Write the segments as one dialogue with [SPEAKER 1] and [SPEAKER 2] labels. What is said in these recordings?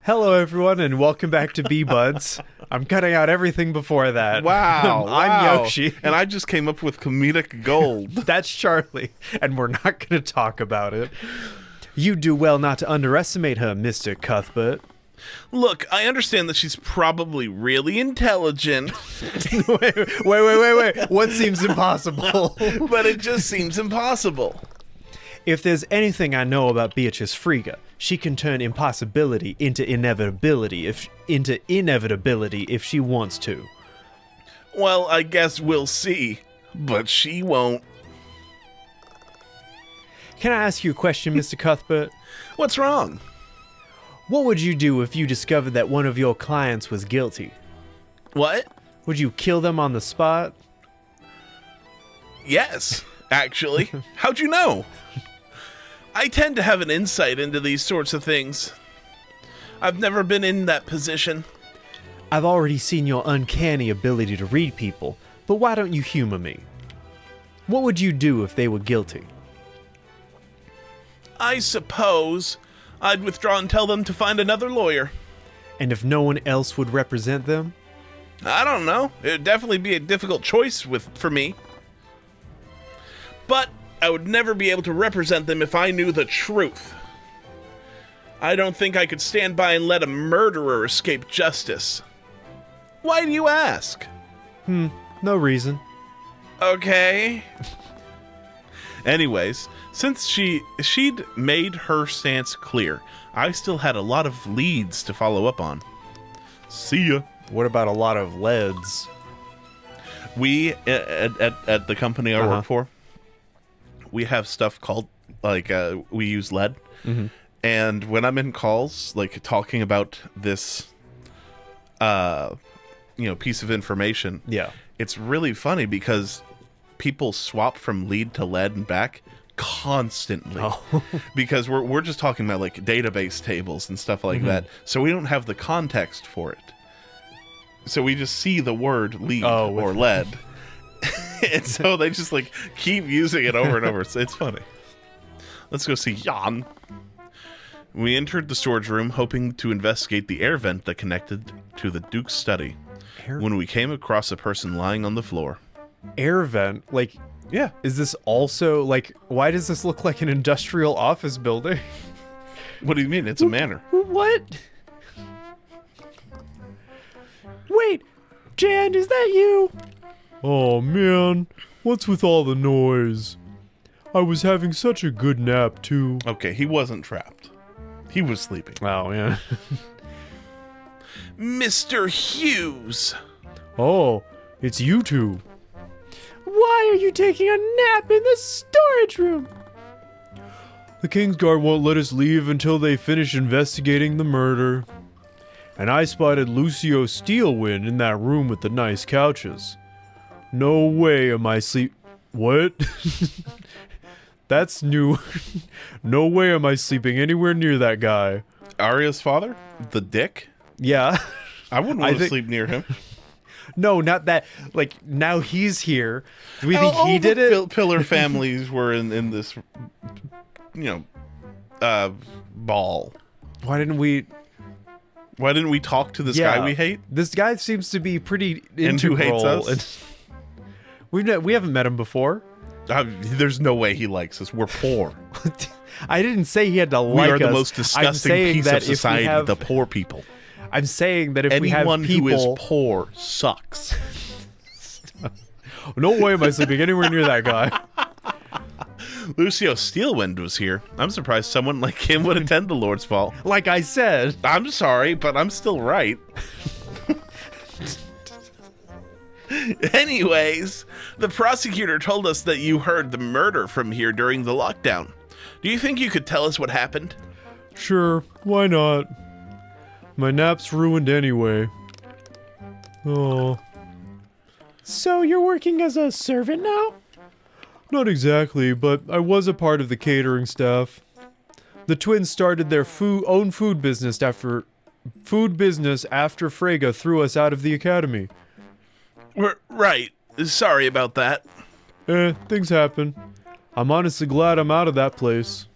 [SPEAKER 1] Hello, everyone, and welcome back to Bee Buds. I'm cutting out everything before that.
[SPEAKER 2] Wow.
[SPEAKER 1] I'm Yoshi.
[SPEAKER 2] And I just came up with comedic gold.
[SPEAKER 1] That's Charlie, and we're not going to talk about it. You do well not to underestimate her, Mr. Cuthbert.
[SPEAKER 2] Look, I understand that she's probably really intelligent,
[SPEAKER 1] Wait. What seems impossible?
[SPEAKER 2] but it just seems impossible.
[SPEAKER 1] If there's anything I know about Beatrice Frigga, she can turn impossibility into inevitability if she wants to.
[SPEAKER 2] Well, I guess we'll see, but she won't.
[SPEAKER 1] Can I ask you a question, Mr. Cuthbert?
[SPEAKER 2] What's wrong?
[SPEAKER 1] What would you do if you discovered that one of your clients was guilty?
[SPEAKER 2] What?
[SPEAKER 1] Would you kill them on the spot?
[SPEAKER 2] Yes, actually. How'd you know? I tend to have an insight into these sorts of things. I've never been in that position.
[SPEAKER 1] I've already seen your uncanny ability to read people, but why don't you humor me? What would you do if they were guilty?
[SPEAKER 2] I suppose I'd withdraw and tell them to find another lawyer.
[SPEAKER 1] And if no one else would represent them?
[SPEAKER 2] I don't know. It'd definitely be a difficult choice for me. But I would never be able to represent them if I knew the truth. I don't think I could stand by and let a murderer escape justice. Why do you ask?
[SPEAKER 1] No reason.
[SPEAKER 2] Okay. Anyways, since she'd made her stance clear, I still had a lot of leads to follow up on. See ya.
[SPEAKER 1] What about a lot of leads?
[SPEAKER 2] We, at the company I work for, we have stuff called, we use lead. Mm-hmm. And when I'm in calls, talking about this, piece of information,
[SPEAKER 1] Yeah.
[SPEAKER 2] it's really funny because people swap from lead to lead and back constantly.
[SPEAKER 1] Oh.
[SPEAKER 2] Because we're just talking about, database tables and stuff like that. So we don't have the context for it. So we just see the word lead or lead. And so they just keep using it over and over. It's funny. Let's go see Jan. We entered the storage room hoping to investigate the air vent that connected to the Duke's study. When we came across a person lying on the floor.
[SPEAKER 1] Air vent?
[SPEAKER 2] Yeah.
[SPEAKER 1] Is this also, why does this look like an industrial office building?
[SPEAKER 2] What do you mean? It's a manor.
[SPEAKER 1] What? Wait, Jan, is that you? Oh, man. What's with all the noise? I was having such a good nap, too.
[SPEAKER 2] Okay, he wasn't trapped. He was sleeping.
[SPEAKER 1] Oh, yeah.
[SPEAKER 2] Mr. Hughes!
[SPEAKER 1] Oh, it's you two. Why are you taking a nap in the storage room? The Kingsguard won't let us leave until they finish investigating the murder. And I spotted Lucio Steelwind in that room with the nice couches. No way am I What? That's new. No way am I sleeping anywhere near that guy.
[SPEAKER 2] Arya's father? The dick?
[SPEAKER 1] Yeah.
[SPEAKER 2] I wouldn't want to sleep near him.
[SPEAKER 1] No, not that. Now he's here. Do we think he did it?
[SPEAKER 2] Pillar families were in this, ball.
[SPEAKER 1] Why didn't we
[SPEAKER 2] talk to this guy we hate?
[SPEAKER 1] This guy seems to be pretty integral.
[SPEAKER 2] And who hates us?
[SPEAKER 1] We haven't met him before.
[SPEAKER 2] There's no way he likes us. We're poor.
[SPEAKER 1] I didn't say he had to like us.
[SPEAKER 2] We are the most disgusting piece of society, the poor people.
[SPEAKER 1] I'm saying that if
[SPEAKER 2] anyone
[SPEAKER 1] we have people...
[SPEAKER 2] who is poor sucks.
[SPEAKER 1] No way am I sleeping anywhere near that guy.
[SPEAKER 2] Lucio Steelwind was here. I'm surprised someone like him would attend the Lord's Ball.
[SPEAKER 1] Like I said.
[SPEAKER 2] I'm sorry, but I'm still right. Anyways, the prosecutor told us that you heard the murder from here during the lockdown. Do you think you could tell us what happened?
[SPEAKER 1] Sure, why not? My nap's ruined anyway. Oh. So you're working as a servant now? Not exactly, but I was a part of the catering staff. The twins started their own food business after Freyga threw us out of the academy.
[SPEAKER 2] Right. Sorry about that.
[SPEAKER 1] Things happen. I'm honestly glad I'm out of that place.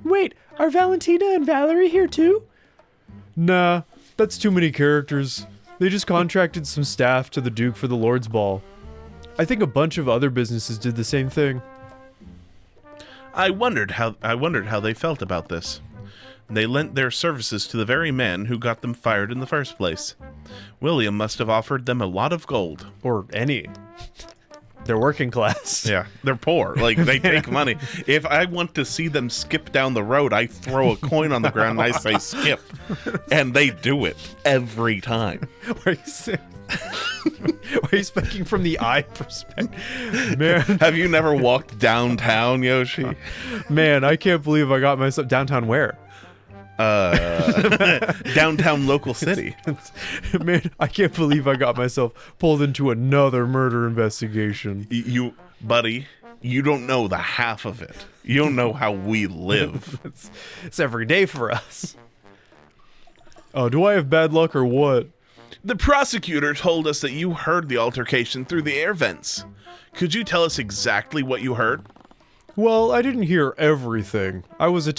[SPEAKER 1] Wait, are Valentina and Valerie here too? Nah, that's too many characters. They just contracted some staff to the Duke for the Lord's Ball. I think a bunch of other businesses did the same thing.
[SPEAKER 2] I wondered how they felt about this. They lent their services to the very man who got them fired in the first place. William must have offered them a lot of gold.
[SPEAKER 1] Or any. They're working class.
[SPEAKER 2] Yeah, they're poor. Like, they take money. If I want to see them skip down the road, I throw a coin on the ground and I say skip. And they do it every time.
[SPEAKER 1] Are you speaking from the eye perspective? Man.
[SPEAKER 2] Have you never walked downtown, Yoshi?
[SPEAKER 1] Man, I can't believe I got myself... Downtown where?
[SPEAKER 2] Downtown local city.
[SPEAKER 1] Man, I can't believe I got myself pulled into another murder investigation.
[SPEAKER 2] Buddy, you don't know the half of it. You don't know how we live.
[SPEAKER 1] It's every day for us. Oh, do I have bad luck or what?
[SPEAKER 2] The prosecutor told us that you heard the altercation through the air vents. Could you tell us exactly what you heard?
[SPEAKER 1] Well, I didn't hear everything. I was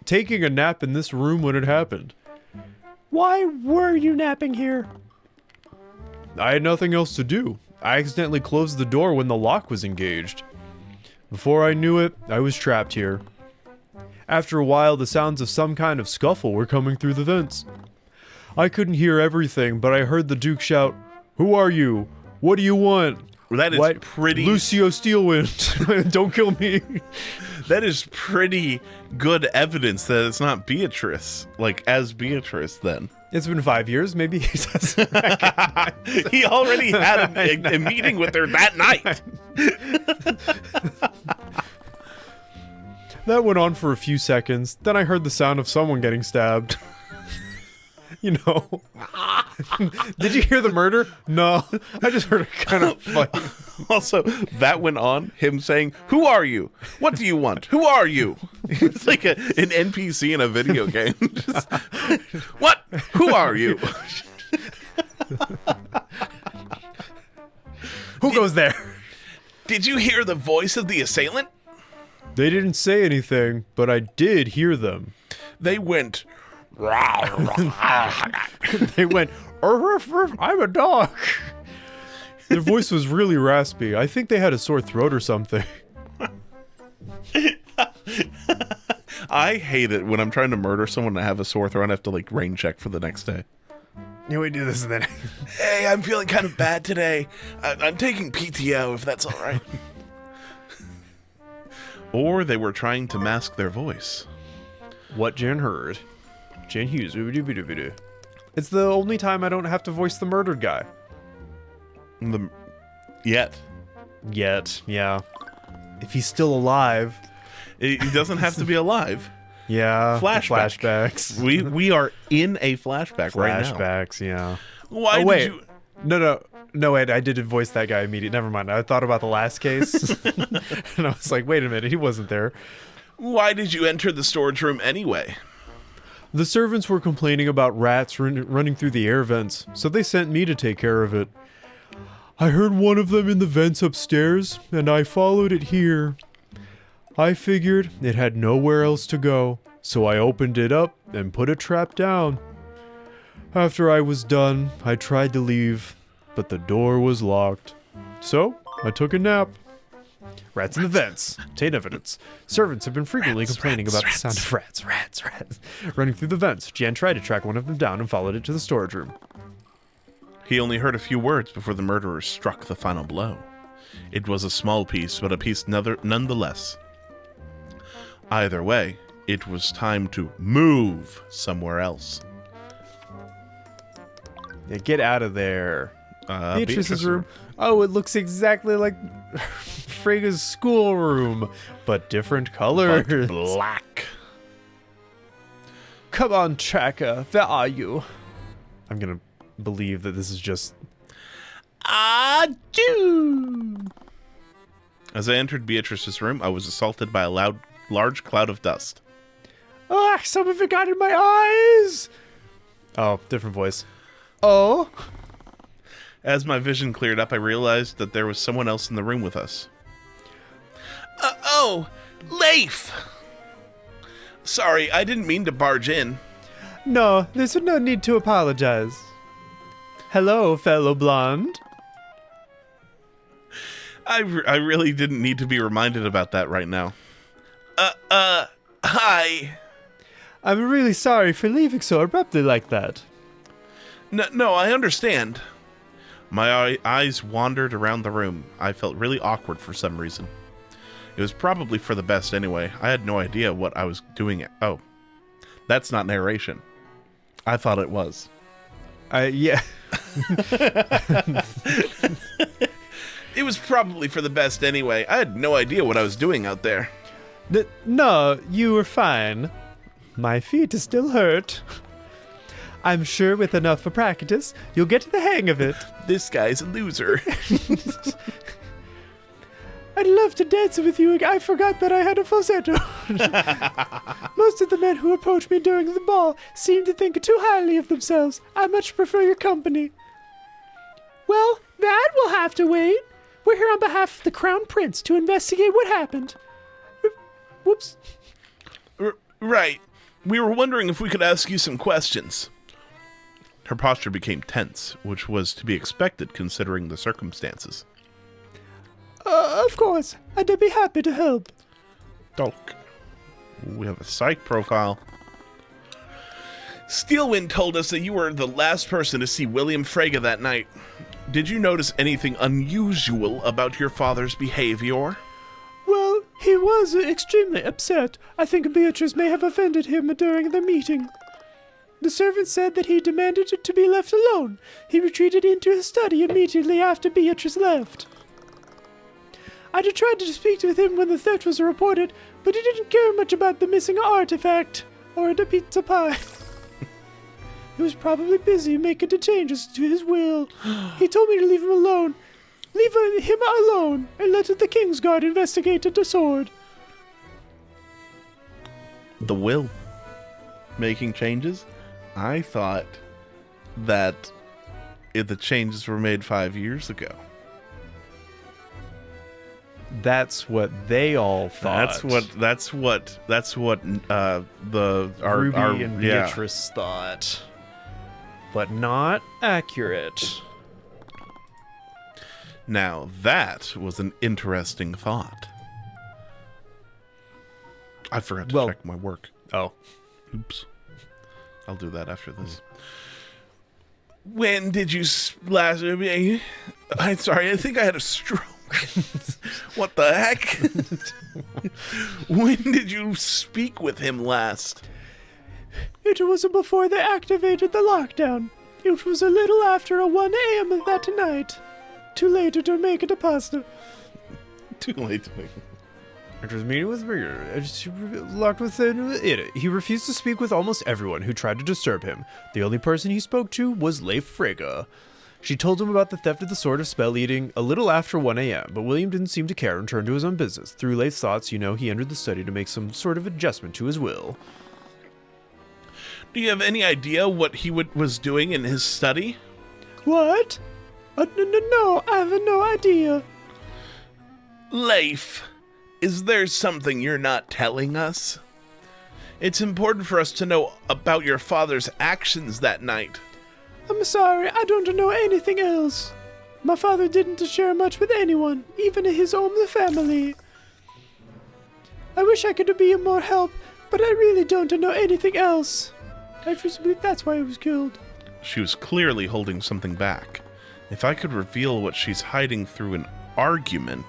[SPEAKER 1] taking a nap in this room when it happened. Why were you napping here? I had nothing else to do. I accidentally closed the door when the lock was engaged. Before I knew it, I was trapped here. After a while, the sounds of some kind of scuffle were coming through the vents. I couldn't hear everything, but I heard the Duke shout, "Who are you? What do you want?"
[SPEAKER 2] That is pretty...
[SPEAKER 1] Lucio Steelwind, don't kill me.
[SPEAKER 2] That is pretty good evidence that it's not Beatrice. Like, as Beatrice, then.
[SPEAKER 1] It's been 5 years, maybe he doesn't recognize.
[SPEAKER 2] He already had a meeting with her that night.
[SPEAKER 1] That went on for a few seconds, then I heard the sound of someone getting stabbed. You know. Did you hear the murder? No. I just heard a kind of fight.
[SPEAKER 2] Also, that went on, him saying, "Who are you? What do you want? Who are you?" It's like an NPC in a video game. Just, what? Who are you?
[SPEAKER 1] Who goes there?
[SPEAKER 2] Did you hear the voice of the assailant?
[SPEAKER 1] They didn't say anything, but I did hear them.
[SPEAKER 2] They went...
[SPEAKER 1] They went, "Ruff, ruff, I'm a dog." Their voice was really raspy. I think they had a sore throat or something.
[SPEAKER 2] I hate it when I'm trying to murder someone and I have a sore throat and I have to, like, rain check for the next day.
[SPEAKER 1] Yeah, we do this and then.
[SPEAKER 2] Hey, I'm feeling kind of bad today. I'm taking PTO, if that's all right. Or they were trying to mask their voice.
[SPEAKER 1] What Jen heard. Jen Hughes. It's the only time I don't have to voice the murdered guy.
[SPEAKER 2] Yet,
[SPEAKER 1] yeah. If he's still alive.
[SPEAKER 2] He doesn't have to be alive.
[SPEAKER 1] Yeah.
[SPEAKER 2] Flashbacks. We are in a flashback right now.
[SPEAKER 1] Flashbacks, yeah.
[SPEAKER 2] Why did you...
[SPEAKER 1] No, wait, I did voice that guy immediately. Never mind. I thought about the last case. And I was like, wait a minute, he wasn't there.
[SPEAKER 2] Why did you enter the storage room anyway?
[SPEAKER 1] The servants were complaining about rats running through the air vents, so they sent me to take care of it. I heard one of them in the vents upstairs, and I followed it here. I figured it had nowhere else to go, so I opened it up and put a trap down. After I was done, I tried to leave, but the door was locked. So, I took a nap. Rats in the vents. Obtain evidence. Servants have been frequently complaining about the sound of rats running through the vents. Jan tried to track one of them down and followed it to the storage room.
[SPEAKER 2] He only heard a few words before the murderer struck the final blow. It was a small piece, but a piece nonetheless. Either way, it was time to move somewhere else.
[SPEAKER 1] Yeah, get out of there.
[SPEAKER 2] Beatrice's
[SPEAKER 1] room. Oh, it looks exactly like Frega's schoolroom, but different colors.
[SPEAKER 2] But black.
[SPEAKER 1] Come on, Tracker. Where are you? I'm gonna believe that this is just...
[SPEAKER 2] Adieu! As I entered Beatrice's room, I was assaulted by a large cloud of dust.
[SPEAKER 1] Ah, some of it got in my eyes! Oh, different voice. Oh?
[SPEAKER 2] As my vision cleared up, I realized that there was someone else in the room with us. Oh, Leif! Sorry, I didn't mean to barge in.
[SPEAKER 1] No, there's no need to apologize. Hello, fellow blonde.
[SPEAKER 2] I really didn't need to be reminded about that right now. Hi.
[SPEAKER 1] I'm really sorry for leaving so abruptly like that.
[SPEAKER 2] No, I understand. My eyes wandered around the room. I felt really awkward for some reason. It was probably for the best anyway. I had no idea what I was doing. Oh, that's not narration. I thought it was.
[SPEAKER 1] Yeah.
[SPEAKER 2] It was probably for the best anyway. I had no idea what I was doing out there.
[SPEAKER 1] No, you were fine. My feet still hurt. I'm sure with enough practice, you'll get the hang of it.
[SPEAKER 2] This guy's a loser.
[SPEAKER 1] I'd love to dance with you. I forgot that I had a falsetto. Most of the men who approach me during the ball seem to think too highly of themselves. I much prefer your company. Well, that will have to wait. We're here on behalf of the Crown Prince to investigate what happened. Whoops.
[SPEAKER 2] Right. We were wondering if we could ask you some questions. Her posture became tense, which was to be expected considering the circumstances.
[SPEAKER 1] Of course. I'd be happy to help.
[SPEAKER 2] Dolk. We have a psych profile. Steelwind told us that you were the last person to see William Frege that night. Did you notice anything unusual about your father's behavior?
[SPEAKER 1] Well, he was extremely upset. I think Beatrice may have offended him during the meeting. The servant said that he demanded to be left alone. He retreated into his study immediately after Beatrice left. I tried to speak with him when the theft was reported, but he didn't care much about the missing artifact or the pizza pie. He was probably busy making the changes to his will. He told me to leave him alone. Leave him alone and let the Kingsguard investigate the sword.
[SPEAKER 2] The will. Making changes? I thought that if the changes were made 5 years ago.
[SPEAKER 1] That's what they all thought.
[SPEAKER 2] That's what
[SPEAKER 1] Ruby and Beatrice thought. But not accurate.
[SPEAKER 2] Now that was an interesting thought. I forgot to check my work.
[SPEAKER 1] Oh.
[SPEAKER 2] Oops. I'll do that after this. When did you last... I'm sorry, I think I had a stroke. What the heck? When did you speak with him last?
[SPEAKER 1] It was before they activated the lockdown. It was a little after 1 a.m. that night. Too late to make a pasta.
[SPEAKER 2] Too late to make
[SPEAKER 1] After his meeting with locked within it. He refused to speak with almost everyone who tried to disturb him. The only person he spoke to was Leif Frege. She told him about the theft of the Sword of Spell Eating a little after 1 a.m., but William didn't seem to care and turned to his own business. Through Leif's thoughts, he entered the study to make some sort of adjustment to his will.
[SPEAKER 2] Do you have any idea what he was doing in his study?
[SPEAKER 1] What? No, I have no idea.
[SPEAKER 2] Leif, is there something you're not telling us? It's important for us to know about your father's actions that night.
[SPEAKER 1] I'm sorry, I don't know anything else. My father didn't share much with anyone, even his own family. I wish I could be of more help, but I really don't know anything else. I just believe that's why he was killed.
[SPEAKER 2] She was clearly holding something back. If I could reveal what she's hiding through an argument,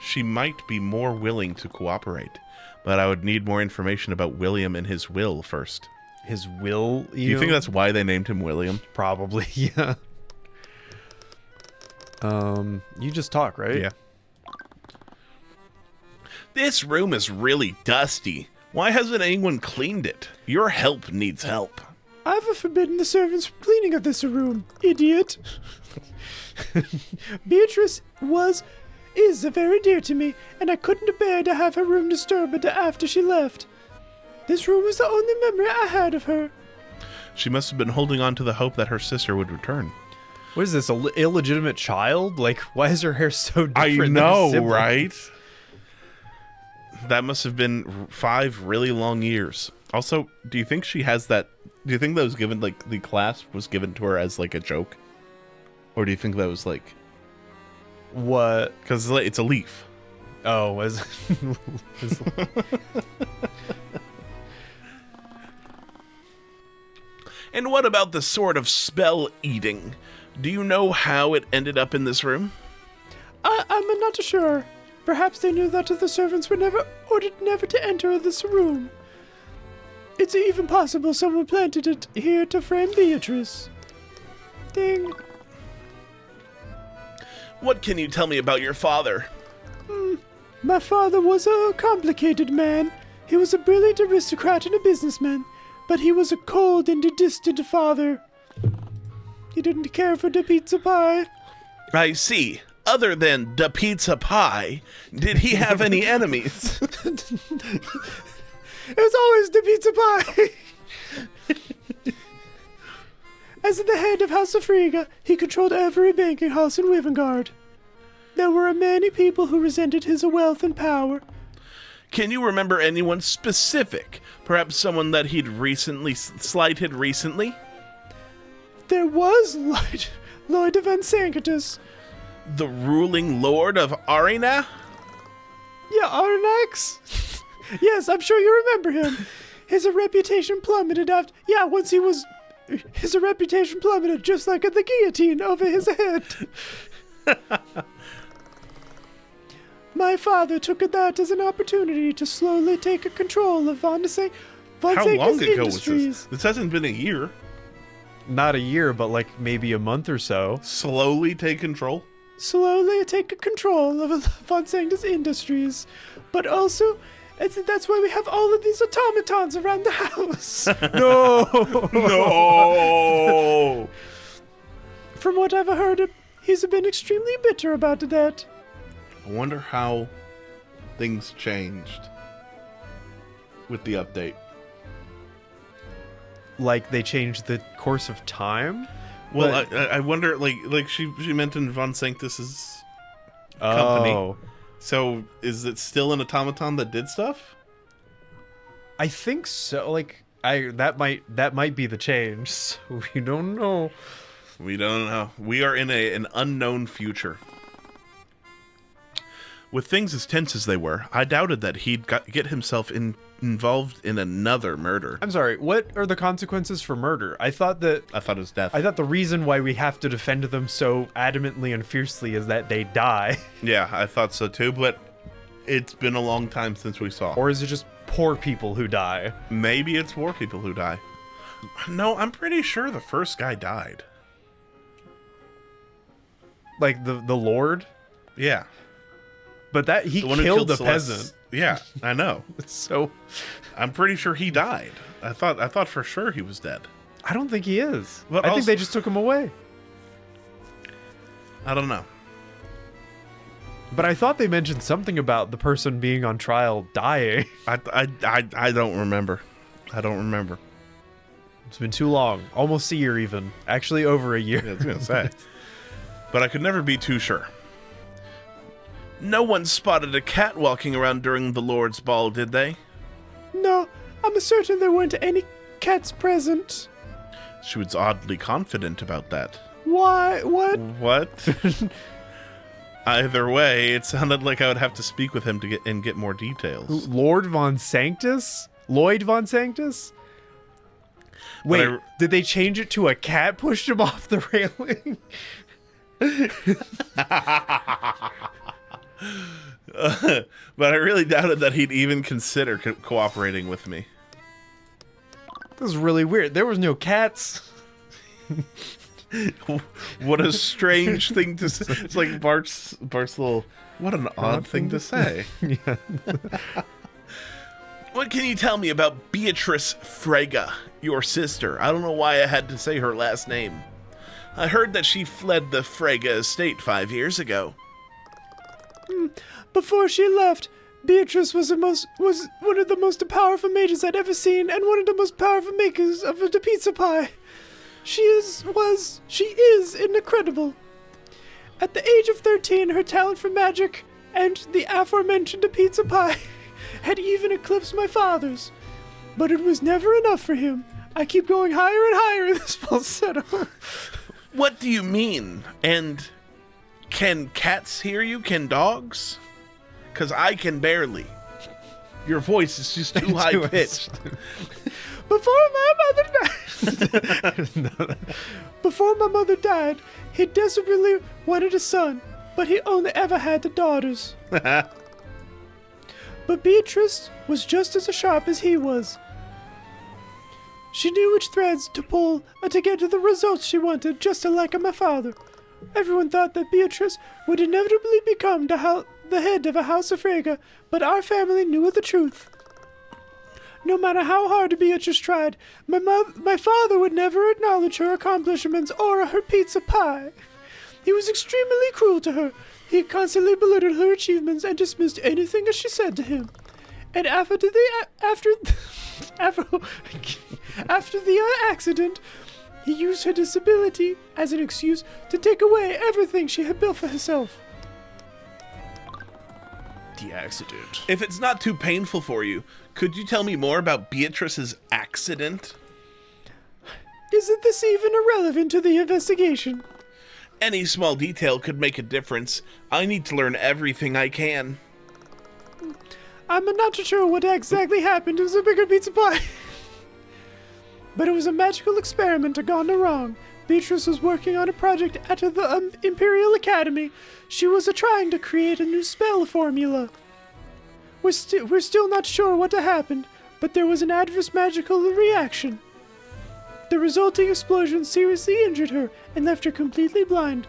[SPEAKER 2] she might be more willing to cooperate. But I would need more information about William and his will first.
[SPEAKER 1] His will?
[SPEAKER 2] Do you think that's why they named him William?
[SPEAKER 1] Probably, yeah. You just talk, right?
[SPEAKER 2] Yeah. This room is really dusty. Why hasn't anyone cleaned it? Your help needs help.
[SPEAKER 1] I've forbidden the servants from cleaning of this room, idiot. Beatrice is very dear to me, and I couldn't bear to have her room disturbed after she left. This room was the only memory I had of her.
[SPEAKER 2] She must have been holding on to the hope that her sister would return.
[SPEAKER 1] What is this, an illegitimate child? Like, why is her hair so different?
[SPEAKER 2] I know, right? That must have been 5 really long years. Also, do you think she has that Do you think that was given, like, the clasp was given to her as, like, a joke? Or do you think that was, like...
[SPEAKER 1] What?
[SPEAKER 2] Because it's a leaf.
[SPEAKER 1] Oh,
[SPEAKER 2] And what about the sword of spell eating? Do you know how it ended up in this room?
[SPEAKER 3] I'm not sure. Perhaps they knew that the servants were never ordered never to enter this room. It's even possible someone planted it here to frame Beatrice. Ding.
[SPEAKER 2] What can you tell me about your father?
[SPEAKER 3] My father was a complicated man. He was a brilliant aristocrat and a businessman, but he was a cold and a distant father. He didn't care for the pizza pie.
[SPEAKER 2] I see. Other than the pizza pie, did he have any enemies?
[SPEAKER 3] It was always the pizza pie. As the head of House of Frigga, he controlled every banking house in Wivengard. There were many people who resented his wealth and power.
[SPEAKER 2] Can you remember anyone specific? Perhaps someone that he'd recently slighted recently?
[SPEAKER 3] There was Lloyd Van Sanctus.
[SPEAKER 2] The ruling lord of Arena?
[SPEAKER 3] Yeah, Arnax? Yes, I'm sure you remember him. His reputation plummeted after... Yeah, once he was... His reputation plummeted just like the guillotine over his head. My father took that as an opportunity to slowly take control of Von
[SPEAKER 2] How long ago
[SPEAKER 3] Industries.
[SPEAKER 2] was this? This hasn't been a year.
[SPEAKER 1] not a year, but like maybe a month or so.
[SPEAKER 2] Slowly take control?
[SPEAKER 3] Slowly take control of Von Sanctus Industries. But also, that's why we have all of these automatons around the house.
[SPEAKER 1] No!
[SPEAKER 2] No!
[SPEAKER 3] From what I've heard, he's been extremely bitter about that.
[SPEAKER 2] I wonder how things changed with the update.
[SPEAKER 1] Like they changed the course of time?
[SPEAKER 2] Well, I wonder, like she mentioned Von Sanctus's company.
[SPEAKER 1] Oh.
[SPEAKER 2] So is it still an automaton that did stuff?
[SPEAKER 1] I think so. Like that might be the change. So we don't know.
[SPEAKER 2] We don't know. We are in an unknown future. With things as tense as they were, I doubted that he'd get himself involved in another murder.
[SPEAKER 1] I'm sorry, what are the consequences for murder? I thought it was death. I thought the reason why we have to defend them so adamantly and fiercely is that they die.
[SPEAKER 2] Yeah, I thought so too, but it's been a long time since we saw.
[SPEAKER 1] Or is it just poor people who die?
[SPEAKER 2] Maybe it's poor people who die. No, I'm pretty sure the first guy died.
[SPEAKER 1] Like the Lord?
[SPEAKER 2] Yeah.
[SPEAKER 1] But that he
[SPEAKER 2] The one who
[SPEAKER 1] killed a
[SPEAKER 2] Celeste.
[SPEAKER 1] peasant.
[SPEAKER 2] Yeah, I know.
[SPEAKER 1] So
[SPEAKER 2] I'm pretty sure he died. I thought for sure he was dead.
[SPEAKER 1] I don't think he is.
[SPEAKER 2] But
[SPEAKER 1] I think
[SPEAKER 2] also-
[SPEAKER 1] they just took him away.
[SPEAKER 2] I don't know.
[SPEAKER 1] But I thought they mentioned something about the person being on trial dying.
[SPEAKER 2] I don't remember. I don't remember.
[SPEAKER 1] It's been too long. Almost a year even. Actually over a year.
[SPEAKER 2] Yeah, I was gonna say. But I could never be too sure. No one spotted a cat walking around during the Lord's Ball, did they?
[SPEAKER 3] No, I'm certain there weren't any cats present.
[SPEAKER 2] She was oddly confident about that.
[SPEAKER 3] Why? What?
[SPEAKER 2] What? Either way, it sounded like I would have to speak with him to get more details.
[SPEAKER 1] Lord Von Sanctus? Lloyd Von Sanctus? Wait, did they change it to a cat pushed him off the railing?
[SPEAKER 2] But I really doubted that he'd even consider cooperating with me.
[SPEAKER 1] This is really weird. There was no cats.
[SPEAKER 2] What a strange thing to say. It's like Bart's little... What an odd thing to say.
[SPEAKER 1] Yeah.
[SPEAKER 2] What can you tell me about Beatrice Frega, your sister? I don't know why I had to say her last name. I heard that she fled the Frega estate 5 years ago.
[SPEAKER 3] Before she left, Beatrice was one of the most powerful mages I'd ever seen, and one of the most powerful makers of the pizza pie. She is incredible. At the age of 13, her talent for magic and the aforementioned pizza pie had even eclipsed my father's. But it was never enough for him. I keep going higher and higher in this falsetto.
[SPEAKER 2] What do you mean? And can cats hear you? Can dogs? Because I can barely. Your voice is just too high pitched.
[SPEAKER 3] Before my mother died, he desperately wanted a son, but he only ever had the daughters. But Beatrice was just as sharp as he was. She knew which threads to pull to get to the results she wanted, just like my father. Everyone thought that Beatrice would inevitably become the head of a House of Frege, but our family knew the truth. No matter how hard Beatrice tried, my father would never acknowledge her accomplishments or her pizza pie. He was extremely cruel to her. He constantly belittled her achievements and dismissed anything that she said to him. And after the accident, he used her disability as an excuse to take away everything she had built for herself.
[SPEAKER 1] The accident.
[SPEAKER 2] If it's not too painful for you, could you tell me more about Beatrice's accident?
[SPEAKER 3] Isn't this even irrelevant to the investigation?
[SPEAKER 2] Any small detail could make a difference. I need to learn everything I can.
[SPEAKER 3] I'm not sure what exactly happened. It was a bigger pizza pie. But it was a magical experiment gone wrong. Beatrice was working on a project at the Imperial Academy. She was trying to create a new spell formula. We're still not sure what happened, but there was an adverse magical reaction. The resulting explosion seriously injured her and left her completely blind.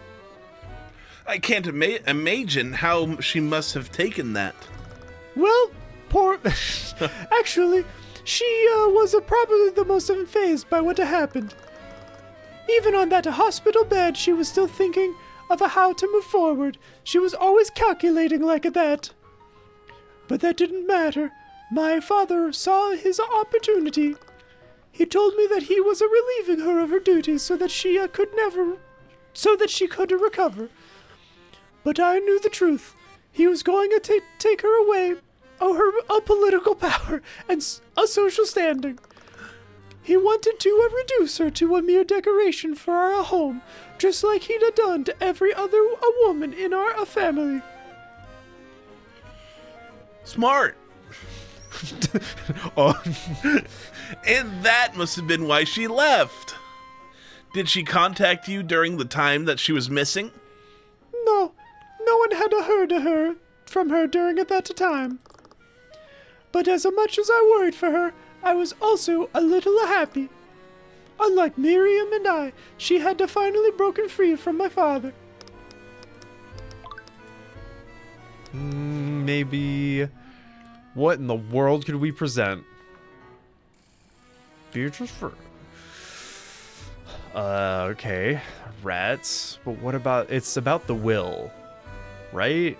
[SPEAKER 2] I can't imagine how she must have taken that.
[SPEAKER 3] Well, actually, she was probably the most unfazed by what happened. Even on that hospital bed, she was still thinking of how to move forward. She was always calculating like that. But that didn't matter. My father saw his opportunity. He told me that he was relieving her of her duties so that she could recover. But I knew the truth. He was going to take her away, her political power and a social standing. He wanted to reduce her to a mere decoration for our home, just like he'd done to every other woman in our family.
[SPEAKER 2] Smart.
[SPEAKER 1] Oh.
[SPEAKER 2] And that must have been why she left. Did she contact you during the time that she was missing?
[SPEAKER 3] No one had heard from her during that time. But as much as I worried for her, I was also a little happy. Unlike Miriam and I, she had finally broken free from my father.
[SPEAKER 1] Maybe... What in the world could we present? Beatrice for... okay. Rats. But what about... It's about the will, right?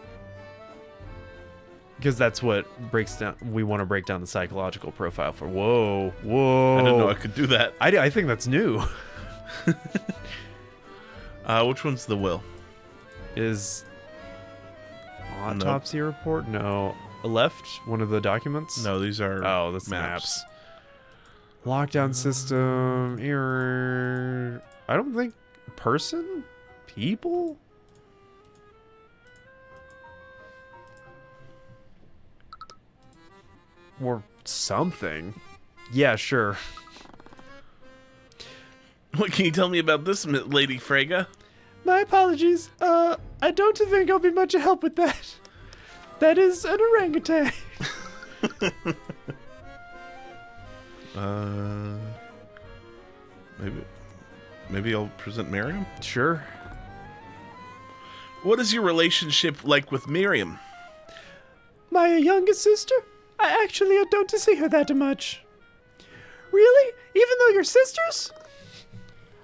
[SPEAKER 1] Because that's what breaks down... We want to break down the psychological profile for... Whoa.
[SPEAKER 2] I didn't know I could do that.
[SPEAKER 1] I think that's new.
[SPEAKER 2] Which one's the will?
[SPEAKER 1] Is... Autopsy report? No. Left? One of the documents?
[SPEAKER 2] No, these are
[SPEAKER 1] that's
[SPEAKER 2] maps.
[SPEAKER 1] Lockdown system. Error. I don't think... Person? People? Or something. Yeah, sure.
[SPEAKER 2] What can you tell me about this, Lady Frege?
[SPEAKER 3] My apologies. I don't think I'll be much help with that. That is an orangutan.
[SPEAKER 2] Maybe I'll present Miriam?
[SPEAKER 1] Sure.
[SPEAKER 2] What is your relationship like with Miriam?
[SPEAKER 3] My youngest sister? I actually don't see her that much. Really? Even though you're sisters?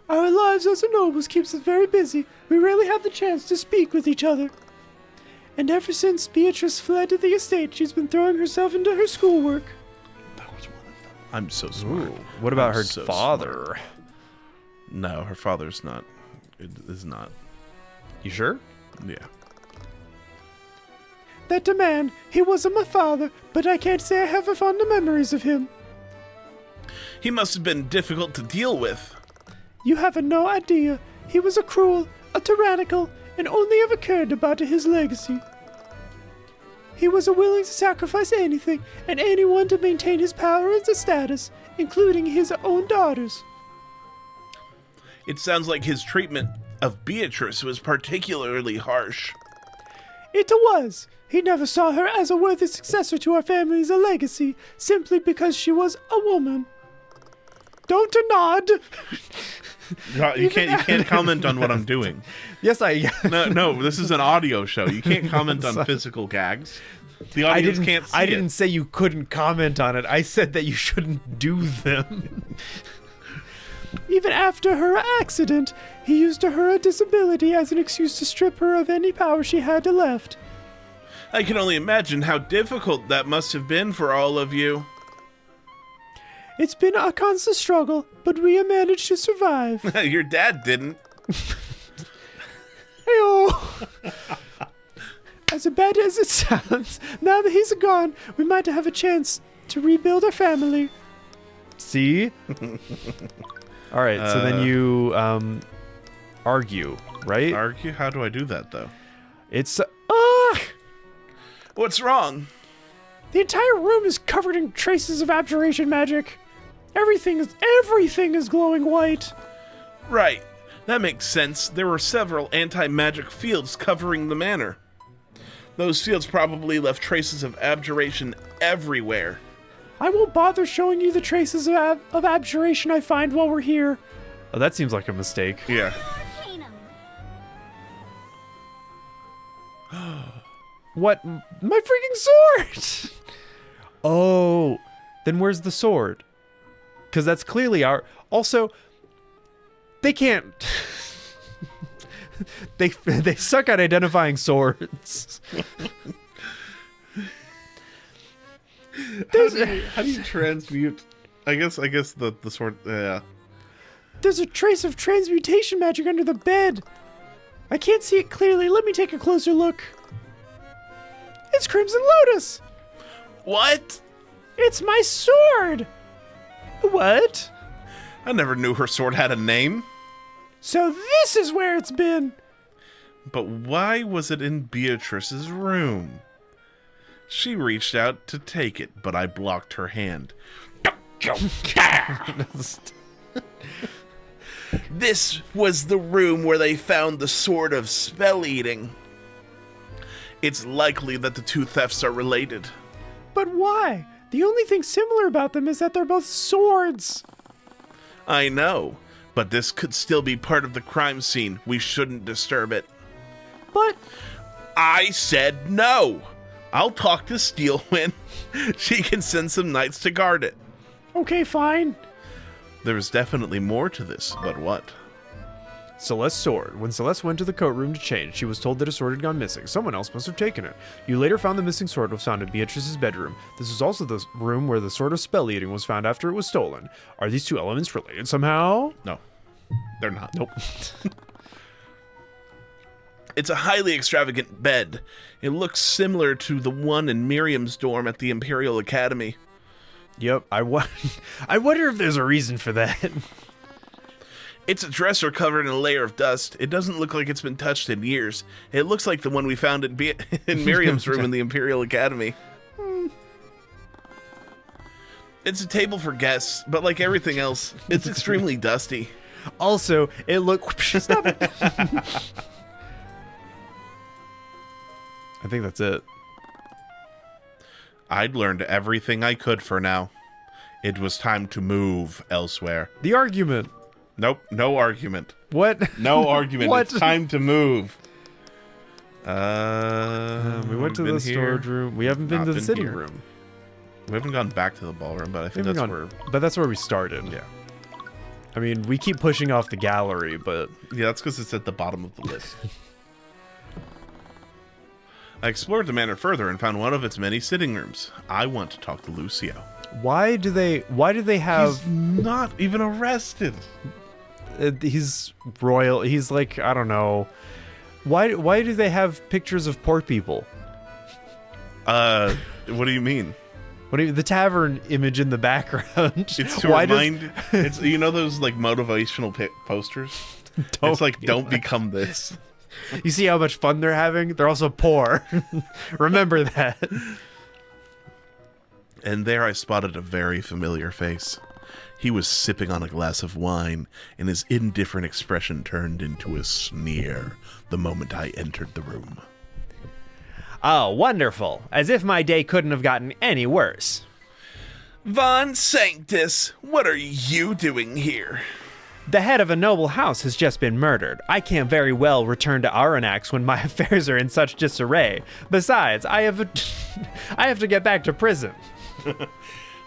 [SPEAKER 3] Our lives as nobles keeps us very busy. We rarely have the chance to speak with each other. And ever since Beatrice fled to the estate, she's been throwing herself into her schoolwork.
[SPEAKER 2] That was one of them. I'm so smart.
[SPEAKER 1] Ooh, what about her father?
[SPEAKER 2] Smart. No, her father's not. It is not.
[SPEAKER 1] You sure?
[SPEAKER 2] Yeah.
[SPEAKER 3] That man, he wasn't my father, but I can't say I have fond memories of him.
[SPEAKER 2] He must have been difficult to deal with.
[SPEAKER 3] You have no idea. He was a cruel, a tyrannical, and only ever cared about his legacy. He was willing to sacrifice anything and anyone to maintain his power and his status, including his own daughters.
[SPEAKER 2] It sounds like his treatment of Beatrice was particularly harsh.
[SPEAKER 3] It was. He never saw her as a worthy successor to our family's legacy, simply because she was a woman. Don't nod.
[SPEAKER 2] You can't comment on what I'm doing.
[SPEAKER 1] Yes,
[SPEAKER 2] No, this is an audio show. You can't comment on physical gags. The audience can't see
[SPEAKER 1] I didn't say you couldn't comment on it. I said that you shouldn't do them.
[SPEAKER 3] Even after her accident, he used her disability as an excuse to strip her of any power she had left.
[SPEAKER 2] I can only imagine how difficult that must have been for all of you.
[SPEAKER 3] It's been a constant struggle, but we have managed to survive.
[SPEAKER 2] Your dad didn't.
[SPEAKER 3] Hey-oh. As bad as it sounds, now that he's gone, we might have a chance to rebuild our family.
[SPEAKER 1] See? All right, so then you argue, right?
[SPEAKER 2] Argue? How do I do that, though?
[SPEAKER 1] It's
[SPEAKER 2] What's wrong?
[SPEAKER 3] The entire room is covered in traces of abjuration magic. Everything is glowing white.
[SPEAKER 2] Right. That makes sense. There were several anti-magic fields covering the manor. Those fields probably left traces of abjuration everywhere.
[SPEAKER 3] I won't bother showing you the traces of abjuration I find while we're here.
[SPEAKER 1] Oh, that seems like a mistake.
[SPEAKER 2] Yeah.
[SPEAKER 1] What?
[SPEAKER 3] My freaking sword!
[SPEAKER 1] Oh, then where's the sword? Because that's clearly our... Also, they can't... they suck at identifying swords.
[SPEAKER 2] How do you transmute? I guess the sword... Yeah.
[SPEAKER 3] There's a trace of transmutation magic under the bed. I can't see it clearly. Let me take a closer look. It's Crimson Lotus.
[SPEAKER 2] What?
[SPEAKER 3] It's my sword. What?
[SPEAKER 2] I never knew her sword had a name.
[SPEAKER 3] So this is where it's been.
[SPEAKER 2] But why was it in Beatrice's room? She reached out to take it, but I blocked her hand. This was the room where they found the sword of spell eating. It's likely that the two thefts are related.
[SPEAKER 3] But why? The only thing similar about them is that they're both swords.
[SPEAKER 2] I know, but this could still be part of the crime scene. We shouldn't disturb it.
[SPEAKER 3] But...
[SPEAKER 2] I said no! I'll talk to Steelwind. She can send some knights to guard it.
[SPEAKER 3] Okay, fine.
[SPEAKER 2] There's definitely more to this, but what?
[SPEAKER 1] Celeste's sword. When Celeste went to the coat room to change, she was told that a sword had gone missing. Someone else must have taken it. You later found the missing sword was found in Beatrice's bedroom. This was also the room where the sword of spell eating was found after it was stolen. Are these two elements related somehow?
[SPEAKER 2] No, they're not.
[SPEAKER 1] Nope.
[SPEAKER 2] It's a highly extravagant bed. It looks similar to the one in Miriam's dorm at the Imperial Academy.
[SPEAKER 1] Yep, I wonder if there's a reason for that.
[SPEAKER 2] It's a dresser covered in a layer of dust. It doesn't look like it's been touched in years. It looks like the one we found in Miriam's room in the Imperial Academy. It's a table for guests, but like everything else, it's extremely dusty.
[SPEAKER 1] Also, it looked... Stop it! I think that's it.
[SPEAKER 2] I'd learned everything I could for now. It was time to move elsewhere.
[SPEAKER 1] The argument.
[SPEAKER 2] Nope, no argument.
[SPEAKER 1] What?
[SPEAKER 2] No argument.
[SPEAKER 1] What?
[SPEAKER 2] It's time to move.
[SPEAKER 1] We went to the storage room. We haven't been to the sitting room.
[SPEAKER 2] We haven't gone back to the ballroom, but I think that's where...
[SPEAKER 1] But that's where we started.
[SPEAKER 2] Yeah.
[SPEAKER 1] I mean, we keep pushing off the gallery, but...
[SPEAKER 2] Yeah, that's because it's at the bottom of the list. I explored the manor further and found one of its many sitting rooms. I want to talk to Lucio.
[SPEAKER 1] Why do they have...
[SPEAKER 2] He's not even arrested.
[SPEAKER 1] He's royal. He's like, I don't know. Why do they have pictures of poor people?
[SPEAKER 2] What do you mean?
[SPEAKER 1] The tavern image in the background.
[SPEAKER 2] It's to remind. It's those like motivational posters. It's like don't become this.
[SPEAKER 1] You see how much fun they're having? They're also poor. Remember that.
[SPEAKER 2] And there I spotted a very familiar face. He was sipping on a glass of wine, and his indifferent expression turned into a sneer the moment I entered the room.
[SPEAKER 1] Oh, wonderful. As if my day couldn't have gotten any worse.
[SPEAKER 2] Von Sanctus, what are you doing here?
[SPEAKER 1] The head of a noble house has just been murdered. I can't very well return to Aranax when my affairs are in such disarray. Besides, I have to get back to prison.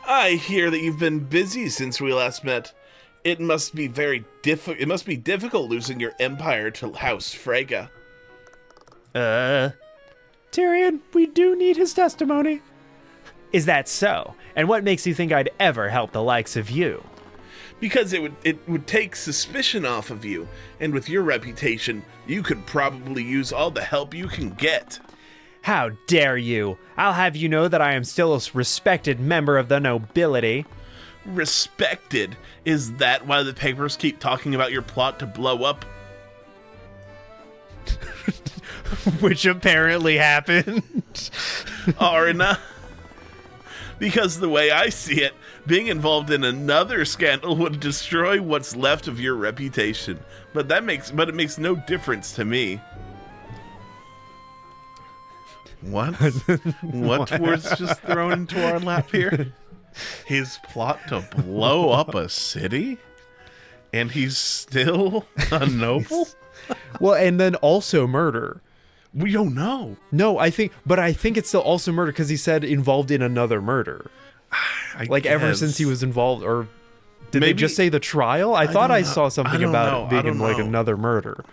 [SPEAKER 2] I hear that you've been busy since we last met. It must be It must be difficult losing your empire to House Frege.
[SPEAKER 3] Tyrion, we do need his testimony.
[SPEAKER 1] Is that so? And what makes you think I'd ever help the likes of you?
[SPEAKER 2] Because it would take suspicion off of you, and with your reputation, you could probably use all the help you can get.
[SPEAKER 1] How dare you! I'll have you know that I am still a respected member of the nobility.
[SPEAKER 2] Respected? Is that why the papers keep talking about your plot to blow up?
[SPEAKER 1] Which apparently happened.
[SPEAKER 2] Arna? Because the way I see it, being involved in another scandal would destroy what's left of your reputation. But it makes no difference to me. What? What was just thrown into our lap here? His plot to blow up a city? And he's still a noble?
[SPEAKER 1] Well, and then also murder.
[SPEAKER 2] We don't know.
[SPEAKER 1] No, I think it's still also murder because he said involved in another murder. Ever since he was involved, or did they just say the trial? I thought I saw something about it being like another murder.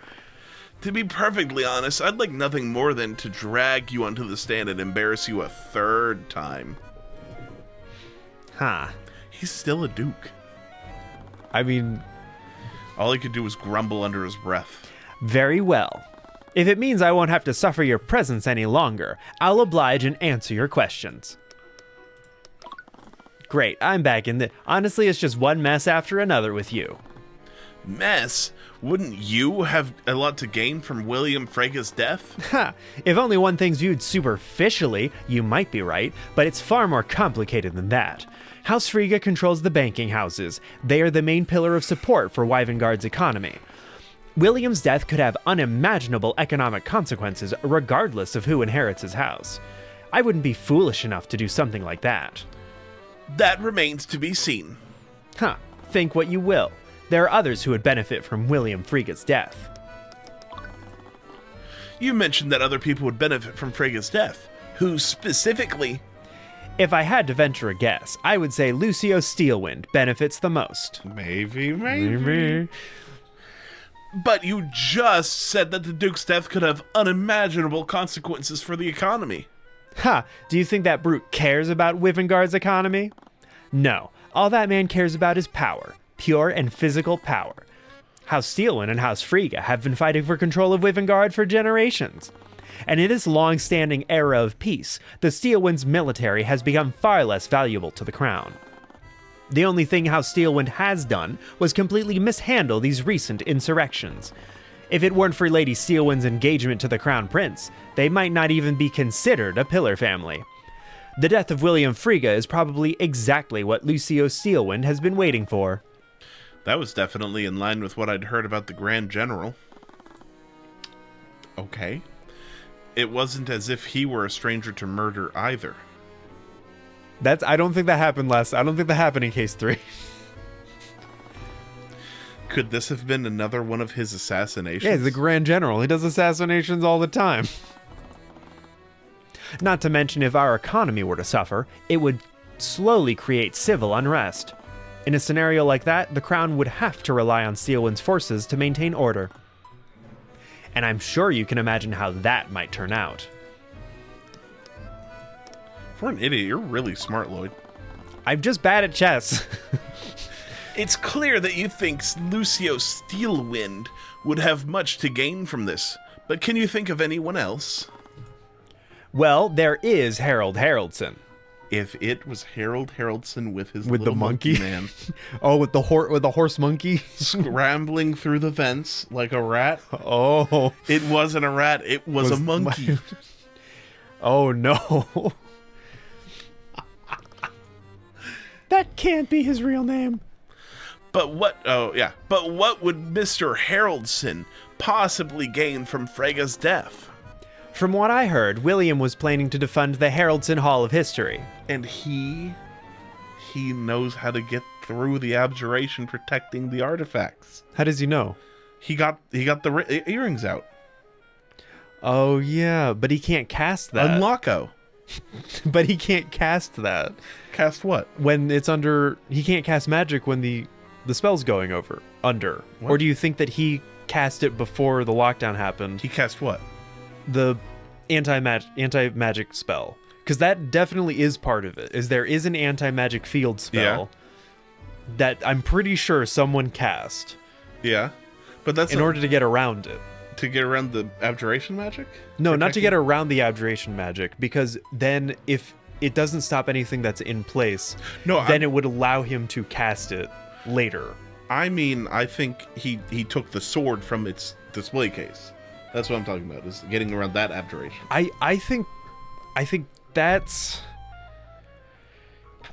[SPEAKER 2] To be perfectly honest, I'd like nothing more than to drag you onto the stand and embarrass you a third time.
[SPEAKER 1] Huh.
[SPEAKER 2] He's still a duke.
[SPEAKER 1] I mean,
[SPEAKER 2] all he could do was grumble under his breath.
[SPEAKER 1] Very well. If it means I won't have to suffer your presence any longer, I'll oblige and answer your questions. Great, I'm back in the... Honestly, it's just one mess after another with you.
[SPEAKER 2] Mess? Wouldn't you have a lot to gain from William Frege's death?
[SPEAKER 1] Ha! If only one thing's viewed superficially, you might be right, but it's far more complicated than that. House Frege controls the banking houses. They are the main pillar of support for Wyvengard's economy. William's death could have unimaginable economic consequences regardless of who inherits his house. I wouldn't be foolish enough to do something like that.
[SPEAKER 2] That remains to be seen.
[SPEAKER 1] Huh. Think what you will. There are others who would benefit from William Frege's death.
[SPEAKER 2] You mentioned that other people would benefit from Frege's death. Who specifically?
[SPEAKER 1] If I had to venture a guess, I would say Lucio Steelwind benefits the most.
[SPEAKER 2] Maybe. But you just said that the Duke's death could have unimaginable consequences for the economy.
[SPEAKER 1] Ha! Do you think that brute cares about Wyvengard's economy? No. All that man cares about is power. Pure and physical power. House Steelwind and House Frege have been fighting for control of Wyvengard for generations. And in this long-standing era of peace, the Steelwind's military has become far less valuable to the crown. The only thing House Steelwind has done was completely mishandle these recent insurrections. If it weren't for Lady Steelwind's engagement to the Crown Prince, they might not even be considered a pillar family. The death of William Frege is probably exactly what Lucio Steelwind has been waiting for.
[SPEAKER 2] That was definitely in line with what I'd heard about the Grand General. Okay. It wasn't as if he were a stranger to murder either.
[SPEAKER 1] I don't think that happened in case 3.
[SPEAKER 2] Could this have been another one of his assassinations?
[SPEAKER 1] Yeah, he's the Grand General. He does assassinations all the time. Not to mention, if our economy were to suffer, it would slowly create civil unrest. In a scenario like that, the crown would have to rely on Steelwind's forces to maintain order. And I'm sure you can imagine how that might turn out.
[SPEAKER 2] For an idiot, you're really smart, Lloyd.
[SPEAKER 1] I'm just bad at chess.
[SPEAKER 2] It's clear that you think Lucio Steelwind would have much to gain from this, but can you think of anyone else?
[SPEAKER 1] Well, there is Harold Haraldson.
[SPEAKER 2] if it was Harold Haraldson with his
[SPEAKER 1] With the
[SPEAKER 2] little
[SPEAKER 1] monkey?
[SPEAKER 2] man
[SPEAKER 1] Oh, with the horse monkey?
[SPEAKER 2] scrambling through the vents like a rat.
[SPEAKER 1] Oh.
[SPEAKER 2] It wasn't a rat, it was a monkey.
[SPEAKER 1] Oh, no.
[SPEAKER 3] That can't be his real name.
[SPEAKER 2] But what would Mr. Haraldson possibly gain from Frega's death?
[SPEAKER 1] From what I heard, William was planning to defund the Haraldson Hall of History.
[SPEAKER 2] And he knows how to get through the abjuration protecting the artifacts.
[SPEAKER 1] How does he know?
[SPEAKER 2] He got the earrings out.
[SPEAKER 1] Oh, yeah, but he can't cast that.
[SPEAKER 2] Unlocko.
[SPEAKER 1] But he can't cast that.
[SPEAKER 2] Cast what?
[SPEAKER 1] When it's under... He can't cast magic when the spell's going under.
[SPEAKER 2] What?
[SPEAKER 1] Or do you think that he cast it before the lockdown happened?
[SPEAKER 2] He cast what?
[SPEAKER 1] The anti-magic spell. Because that definitely is part of it. There is an anti-magic field spell that I'm pretty sure someone cast.
[SPEAKER 2] Yeah. But that's
[SPEAKER 1] in order to get around it.
[SPEAKER 2] To get around the abjuration magic?
[SPEAKER 1] No, not to get around the abjuration magic, because then if it doesn't stop anything that's in place, then it would allow him to cast it later.
[SPEAKER 2] I mean, I think he took the sword from its display case. That's what I'm talking about, is getting around that abjuration.
[SPEAKER 1] I think that's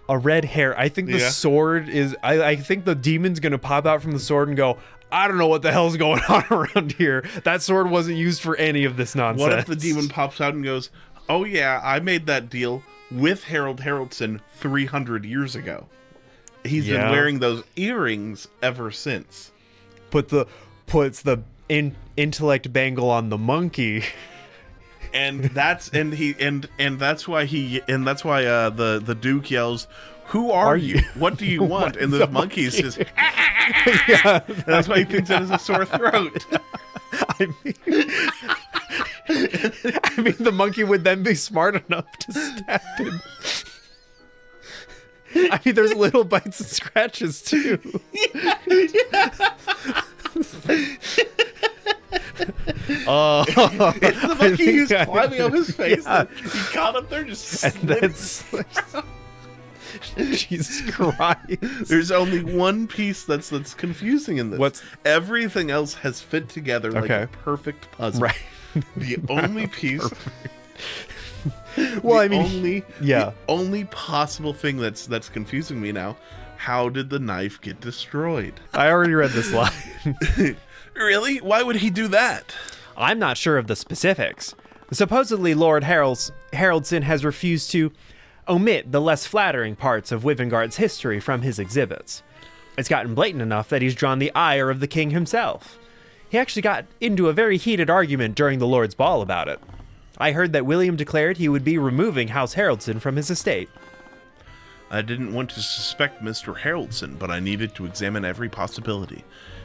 [SPEAKER 1] a red hair. I think the sword is... I think the demon's going to pop out from the sword and go, I don't know what the hell's going on around here. That sword wasn't used for any of this nonsense.
[SPEAKER 2] What if the demon pops out and goes, oh yeah, I made that deal with Harold Haraldson 300 years ago. He's been wearing those earrings ever since.
[SPEAKER 1] Puts the intellect bangle on the monkey.
[SPEAKER 2] And that's why the Duke yells, "Who are you? What do you want?" And the monkey says,
[SPEAKER 1] Yeah,
[SPEAKER 2] that's why he thinks it has a sore throat.
[SPEAKER 1] I mean, the monkey would then be smart enough to stab him. I mean, there's little bites and scratches too.
[SPEAKER 2] It's the monkey who's climbing up his face. Yeah. He caught up there just
[SPEAKER 1] and that's Jesus Christ.
[SPEAKER 2] There's only one piece that's confusing in this. Everything else has fit together like a perfect puzzle.
[SPEAKER 1] Right.
[SPEAKER 2] The only piece.
[SPEAKER 1] Well, the
[SPEAKER 2] only possible thing that's confusing me now. How did the knife get destroyed?
[SPEAKER 1] I already read this line.
[SPEAKER 2] Really? Why would he do that?
[SPEAKER 1] I'm not sure of the specifics. Supposedly, Lord Haraldson has refused to omit the less flattering parts of Wivengard's history from his exhibits. It's gotten blatant enough that he's drawn the ire of the king himself. He actually got into a very heated argument during the Lord's Ball about it. I heard that William declared he would be removing House Haraldson from his estate.
[SPEAKER 2] I didn't want to suspect Mr. Haraldson, but I needed to examine every possibility.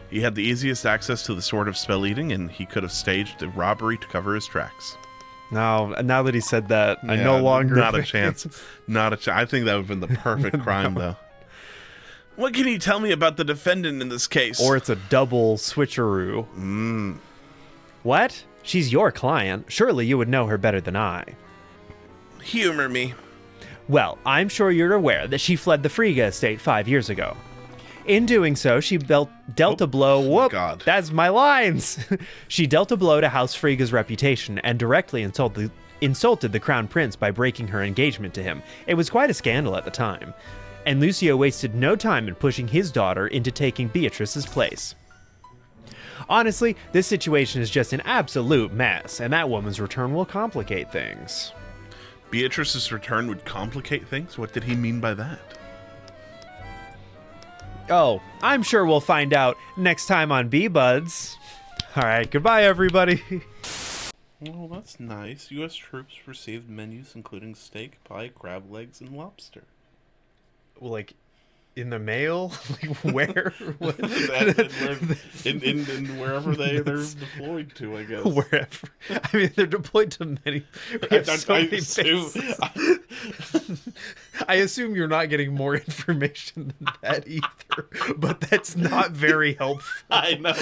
[SPEAKER 2] He had the easiest access to the Sword of Spell Eating, and he could have staged a robbery to cover his tracks.
[SPEAKER 1] Now that he said that, I no longer...
[SPEAKER 2] Not a chance. Not a chance. I think that would have been the perfect crime, though. What can you tell me about the defendant in this case?
[SPEAKER 1] Or it's a double switcheroo. What? She's your client. Surely you would know her better than I.
[SPEAKER 2] Humor me.
[SPEAKER 1] Well, I'm sure you're aware that she fled the Frigga estate 5 years ago. In doing so, she dealt a blow... Whoop,
[SPEAKER 2] God.
[SPEAKER 1] That's my lines! She dealt a blow to House Frigga's reputation and directly insulted the Crown Prince by breaking her engagement to him. It was quite a scandal at the time. And Lucio wasted no time in pushing his daughter into taking Beatrice's place. Honestly, this situation is just an absolute mess, and that woman's return will complicate things.
[SPEAKER 2] Beatrice's return would complicate things? What did he mean by that?
[SPEAKER 1] Oh, I'm sure we'll find out next time on B-Buds. Alright, goodbye everybody.
[SPEAKER 2] Well, that's nice. U.S. troops received menus including steak, pie, crab legs, and lobster.
[SPEAKER 1] Like, in the mail? Like, where?
[SPEAKER 2] in wherever they're deployed to, I guess.
[SPEAKER 1] Wherever. I mean, they're deployed to many... I assume you're not getting more information than that either, but that's not very helpful.
[SPEAKER 2] I know.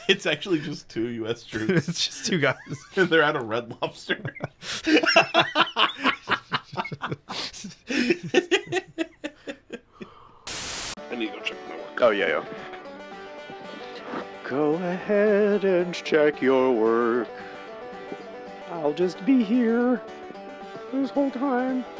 [SPEAKER 2] It's actually just 2 U.S. troops.
[SPEAKER 1] It's just 2 guys.
[SPEAKER 2] And they're at a Red Lobster. I need to go check my work.
[SPEAKER 1] Oh, yeah. Go ahead and check your work. I'll just be here this whole time.